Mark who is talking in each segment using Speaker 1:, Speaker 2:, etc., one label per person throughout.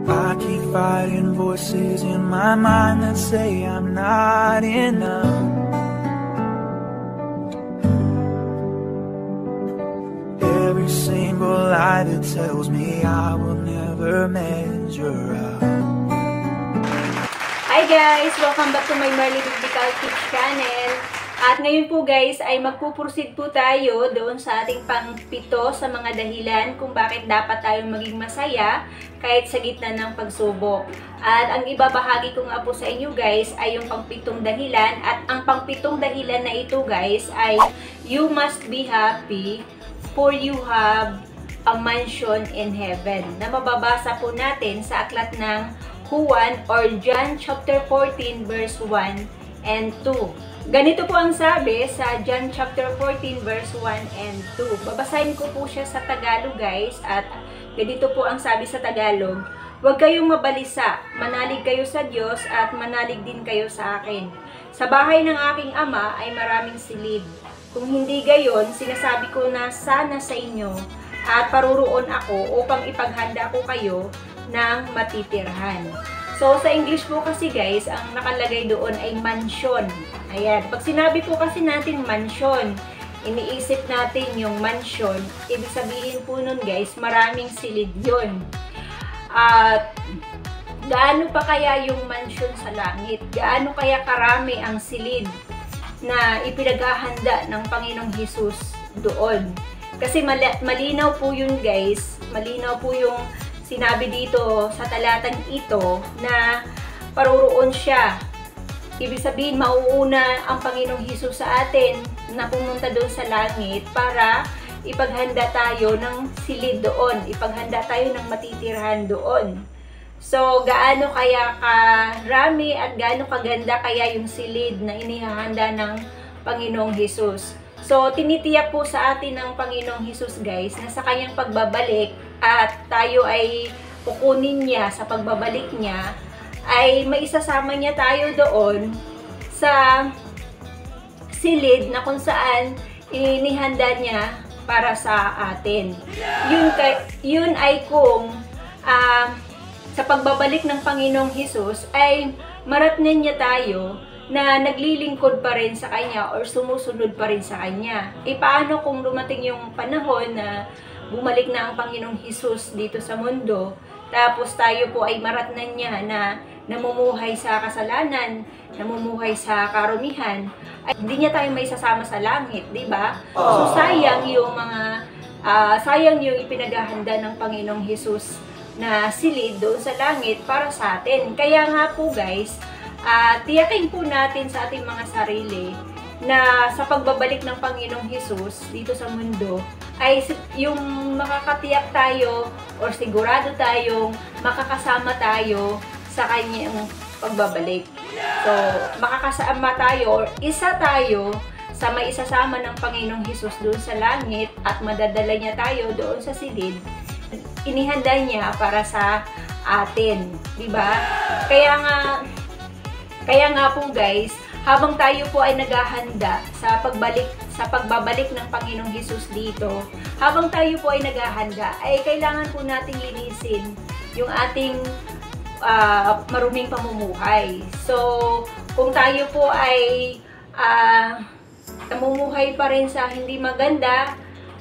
Speaker 1: I keep fighting voices in my mind that say I'm not enough. Every single lie that tells me I will never measure up.
Speaker 2: Hi guys! Welcome back to my Marley Biblical Tips channel. At ngayon po guys ay magpuproceed po tayo doon sa ating pang-pito sa mga dahilan kung bakit dapat tayong maging masaya kahit sa gitna ng pagsubok. At ang ibabahagi ko nga po sa inyo guys ay yung pang-pitong dahilan. At ang pang-pitong dahilan na ito guys ay you must be happy for you have a mansion in heaven, na mababasa po natin sa aklat ng Juan or John chapter 14 verse 1 and 2. Ganito po ang sabi sa John chapter 14 verse 1 and 2. Babasahin ko po siya sa Tagalog guys, at ganito po ang sabi sa Tagalog: "Huwag kayong mabalisa, manalig kayo sa Diyos at manalig din kayo sa akin. Sa bahay ng aking ama ay maraming silid. Kung hindi gayon, sinasabi ko na sana sa inyo at paruroon ako upang ipaghanda ko kayo ng matitirhan." So, sa English po kasi guys, ang nakalagay doon ay mansion. Ayan. Pag sinabi po kasi natin mansion, iniisip natin yung mansion, ibig sabihin po nun guys, maraming silid yun. At gaano pa kaya yung mansion sa langit? Gaano kaya karami ang silid na ipinaghahanda ng Panginoong Hesus doon? Kasi malinaw po yun guys, malinaw po yung sinabi dito sa talatang ito na paruroon siya. Ibig sabihin, mauuna ang Panginoong Hesus sa atin na pumunta doon sa langit para ipaghanda tayo ng silid doon, ipaghanda tayo ng matitirhan doon. So, gaano kaya karami at gaano kaganda kaya yung silid na inihahanda ng Panginoong Hesus? So, tinitiyak po sa atin ng Panginoong Hesus guys na sa kanyang pagbabalik at tayo ay kukunin niya sa pagbabalik niya, ay maisasama niya tayo doon sa silid na kung saan inihanda niya para sa atin. Yun ay kung sa pagbabalik ng Panginoong Hesus ay maratnan niya tayo na naglilingkod pa rin sa Kanya or sumusunod pa rin sa Kanya. E paano kung dumating yung panahon na bumalik na ang Panginoong Hesus dito sa mundo, tapos tayo po ay maratnan niya na namumuhay sa kasalanan, namumuhay sa karumihan, ay hindi niya tayo may sasama sa langit, di ba? So sayang yung sayang yung ipinaghahanda ng Panginoong Hesus na silid doon sa langit para sa atin. Kaya nga po guys, tiyakin po natin sa ating mga sarili na sa pagbabalik ng Panginoong Hesus dito sa mundo ay yung makakatiyak tayo or sigurado tayong makakasama tayo sa kanyang pagbabalik. So, makakasama tayo or isa tayo sa may isasama ng Panginoong Hesus doon sa langit at madadala niya tayo doon sa silid. Inihanda niya para sa atin, di ba? Kaya nga po guys, habang tayo po ay naghahanda sa pagbabalik ng Panginoong Hesus dito, habang tayo po ay naghahanda, ay kailangan po nating linisin yung ating maruming pamumuhay. So, kung tayo po ay namumuhay pa rin sa hindi maganda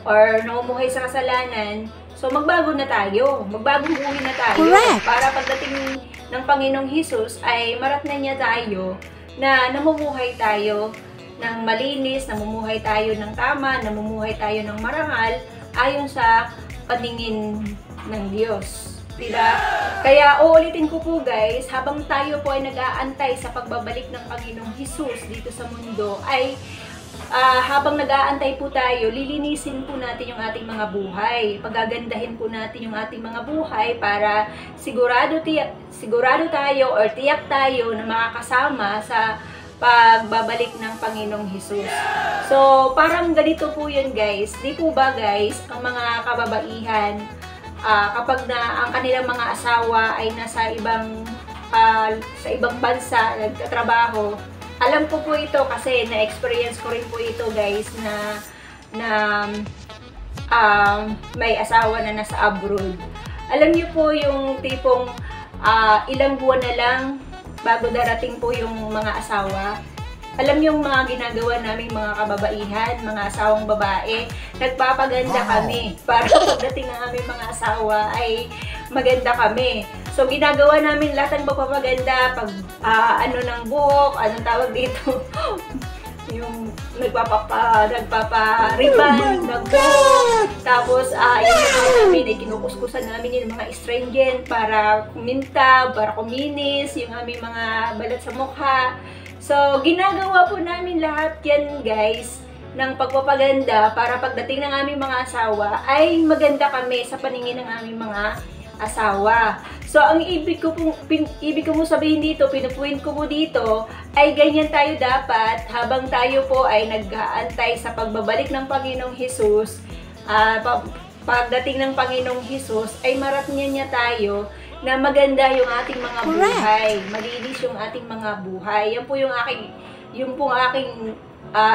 Speaker 2: or namumuhay sa kasalanan, so magbago na tayo, magbagong buhay na tayo. Correct. Para pagdating ng Panginoong Hesus ay maratnan niya tayo na namumuhay tayo ng malinis, namumuhay tayo ng tama, namumuhay tayo ng marangal ayon sa paningin ng Diyos. Diba? Kaya uulitin ko po guys, habang tayo po ay nag-aantay sa pagbabalik ng Panginoong Hesus dito sa mundo, ay habang nag-aantay po tayo, lilinisin po natin yung ating mga buhay. Pagagandahin po natin yung ating mga buhay para sigurado tayo or tiyak tayo na makakasama sa pagbabalik ng Panginoong Hesus. So, parang ganito po yun guys. Di po ba guys, ang mga kababaihan, kapag na ang kanilang mga asawa ay nasa ibang bansa, nagtatrabaho, alam ko po ito kasi na-experience ko rin po ito guys na may asawa na nasa abroad. Alam niyo po yung tipong ilang buwan na lang bago darating po yung mga asawa. Alam niyo yung mga ginagawa naming mga kababaihan, mga asawang babae, nagpapaganda kami para pagdating ng aming mga asawa ay maganda kami. So, ginagawa namin lahat ng pagpapaganda, pag ano ng buhok, anong tawag dito, yung nagpapa-ribbon ng buhok. Tapos, yung mga namin, ay kinukuskusan namin yung mga astringent para kuminta, para kuminis, yung aming mga balat sa mukha. So, ginagawa po namin lahat yan, guys, ng pagpapaganda para pagdating ng aming mga asawa ay maganda kami sa paningin ng aming mga asawa. So, ang ibig ko mo sabihin dito, pinupuin ko mo dito, ay ganyan tayo dapat habang tayo po ay nag-aantay sa pagbabalik ng Panginoong Hesus. Pagdating ng Panginoong Hesus ay marating niya tayo na maganda yung ating mga buhay, malinis yung ating mga buhay. Yan po yung aking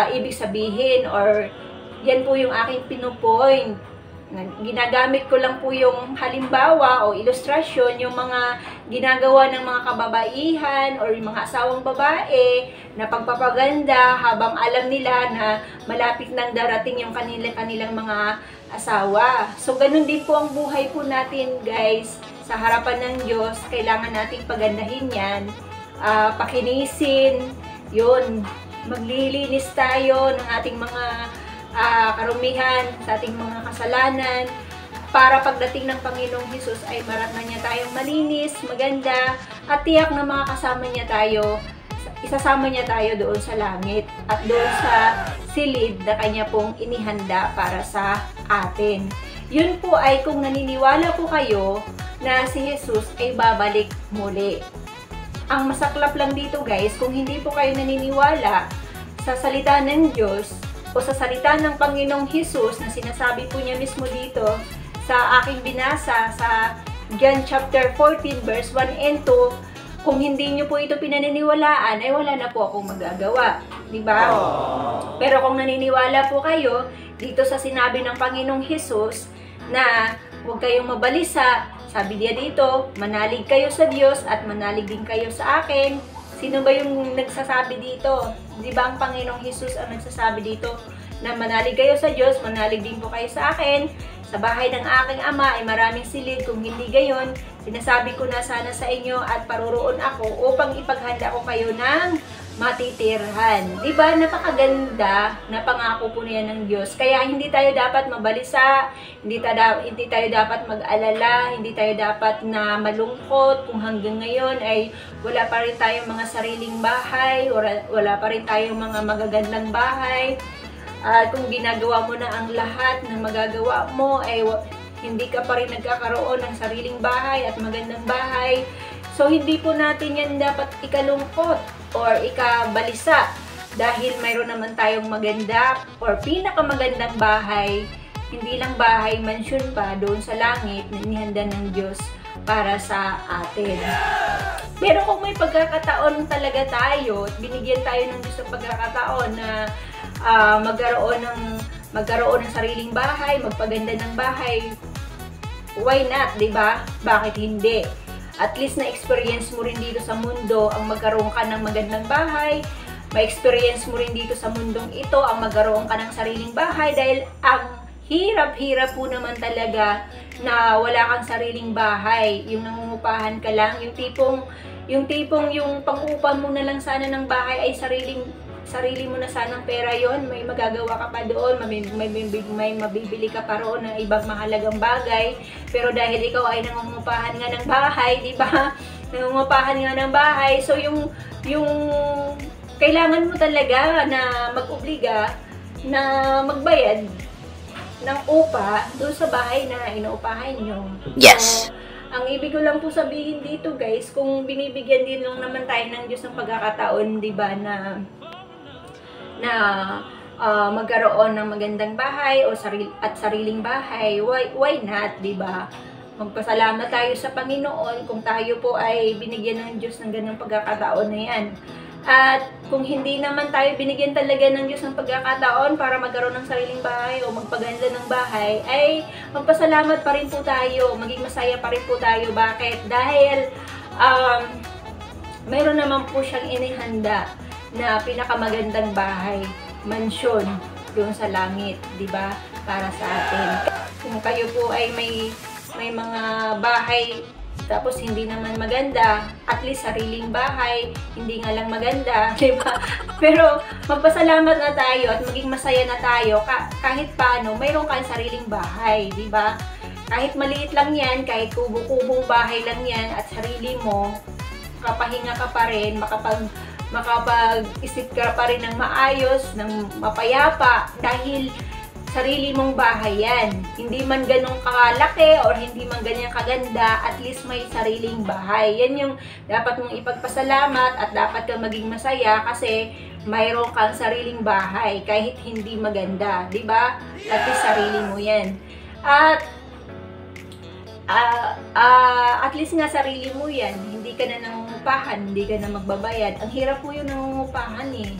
Speaker 2: ibig sabihin, or yan po yung aking pinupoint. Ginagamit ko lang po yung halimbawa o ilustrasyon, yung mga ginagawa ng mga kababaihan or yung mga asawang babae na pagpapaganda habang alam nila na malapit nang darating yung kanilang mga asawa. So, ganun din po ang buhay po natin, guys. Sa harapan ng Diyos, kailangan nating pagandahin yan, pakinisin, yun, maglilinis tayo ng ating mga karumihan, sa ating mga kasalanan, para pagdating ng Panginoong Hesus ay maratnan niya tayong malinis, maganda, at tiyak na makakasama niya tayo, isasama niya tayo doon sa langit at doon sa silid na kanya pong inihanda para sa atin. Yun po ay kung naniniwala po kayo na si Jesus ay babalik muli. Ang masaklap lang dito, guys, kung hindi po kayo naniniwala sa salita ng Diyos o sa salita ng Panginoong Hesus na sinasabi po niya mismo dito sa aking binasa sa John chapter 14 verse 1 and 2, kung hindi niyo po ito pinaniniwalaan, ay wala na po akong magagawa. Diba? Pero kung naniniwala po kayo dito sa sinabi ng Panginoong Hesus na huwag kayong mabalisa, sabi niya dito, manalig kayo sa Diyos at manalig din kayo sa akin. Sino ba yung nagsasabi dito? Di ba ang Panginoong Hesus ang nagsasabi dito na manalig kayo sa Diyos, manalig din po kayo sa akin. Sa bahay ng aking ama ay maraming silid, kung hindi gayon, sinasabi ko na sana sa inyo at paruroon ako upang ipaghanda ko kayo ng matitirhan. Diba? Napakaganda na pangako po niya ng Diyos. Kaya hindi tayo dapat mabalisa, hindi tayo dapat mag-alala, hindi tayo dapat na malungkot kung hanggang ngayon ay wala pa rin tayong mga sariling bahay, wala pa rin tayong mga magagandang bahay. Kung ginagawa mo na ang lahat na magagawa mo, ay hindi ka pa rin nagkakaroon ng sariling bahay at magandang bahay. So, hindi po natin yan dapat ikalungkot or ikabalisa dahil mayroon naman tayong maganda or pinakamagandang bahay, hindi lang bahay, mansyon pa doon sa langit na inihanda ng Diyos para sa atin. Pero kung may pagkakataon talaga tayo, binigyan tayo ng Diyos ng pagkakataon na magkaroon ng sariling bahay, magpaganda ng bahay, why not, diba? Bakit hindi? At least na-experience mo rin dito sa mundo ang magkaroon ka ng magandang bahay, ma-experience mo rin dito sa mundong ito ang magkaroon ka ng sariling bahay dahil ang hirap-hirap po naman talaga na wala kang sariling bahay, yung nangungupahan ka lang, yung tipong yung pang-upa mo na lang sana ng bahay ay sarili mo na sanang pera yon, may magagawa ka pa doon, may mabibili ka pa roon ng ibang mahalagang bagay, pero dahil ikaw ay nangungupahan nga ng bahay, di ba? Nangungupahan nga ng bahay, so yung kailangan mo talaga na mag-obliga na magbayad ng upa doon sa bahay na inuupahan nyo.
Speaker 3: Yes.
Speaker 2: So, ang ibig ko lang po sabihin dito, guys, kung binibigyan din lang naman tayo ng Diyos ng pagkakataon, di ba, na magkaroon ng magandang bahay o sariling bahay, why not, di ba? Magpasalamat tayo sa Panginoon kung tayo po ay binigyan ng Diyos ng ganang pagkakataon na yan. At kung hindi naman tayo binigyan talaga ng Diyos ng pagkakataon para magkaroon ng sariling bahay o magpaganda ng bahay, ay magpasalamat pa rin po tayo, maging masaya pa rin po tayo. Bakit? Dahil mayroon naman po siyang inihanda na pinakamagandang bahay, mansyon, doon sa langit, di ba? Para sa atin. Kung kayo po ay may mga bahay tapos hindi naman maganda, at least sariling bahay, hindi nga lang maganda, di ba? Pero magpasalamat na tayo at maging masaya na tayo kahit paano mayroon kang sariling bahay, di ba? Kahit maliit lang yan, kahit kubo-kubong bahay lang yan at sarili mo, kapahinga ka pa rin, makapag-isip ka pa rin ng maayos, ng mapayapa, dahil sarili mong bahay yan. Hindi man ganun kalaki or hindi man ganyan kaganda, at least may sariling bahay. Yan yung dapat mong ipagpasalamat at dapat kang maging masaya kasi mayroon kang sariling bahay kahit hindi maganda, di ba? At least sarili mo yan. At least nga sarili mo yan, hindi ka na nangungupahan, hindi ka na magbabayad. Ang hirap po yung nangungupahan eh.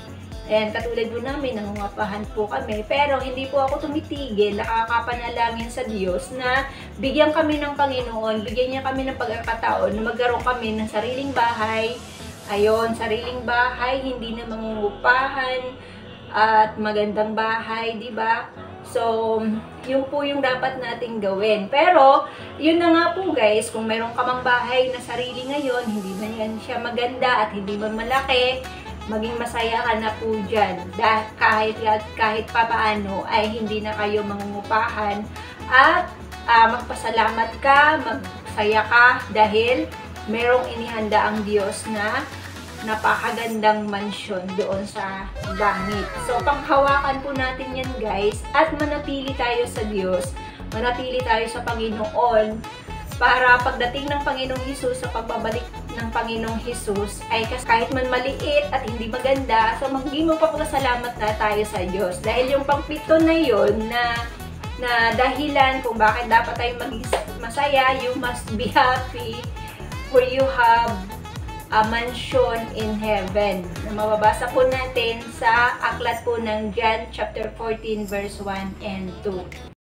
Speaker 2: Ayan, katulad po namin, nangungupahan po kami. Pero hindi po ako tumitigil, nakakapanalangin sa Diyos na bigyan kami ng Panginoon, bigyan niya kami ng pagkakataon na magkaroon kami ng sariling bahay. Ayun, sariling bahay, hindi na mangungupahan at magandang bahay, di ba? So, yun po yung dapat nating gawin. Pero, yun na nga po guys, kung mayroon ka mang bahay na sarili ngayon, hindi man yan siya maganda at hindi man malaki, maging masaya ka na po dyan. Kahit pa paano ay hindi na kayo mangungupahan at magpasalamat ka, magsaya ka dahil merong inihanda ang Diyos na napakagandang mansyon doon sa langit. So, panghawakan po natin yan guys at manatili tayo sa Diyos, manatili tayo sa Panginoon para pagdating ng Panginoong Hesus, sa pagbabalik ng Panginoong Hesus, ay kahit man maliit at hindi maganda, so maging magpapasalamat na tayo sa Diyos. Dahil yung pangpito na yun na dahilan kung bakit dapat tayo maging masaya, you must be happy for you have a mansion in heaven. Na mababasa po natin sa aklat po ng John chapter 14 verse 1 and 2.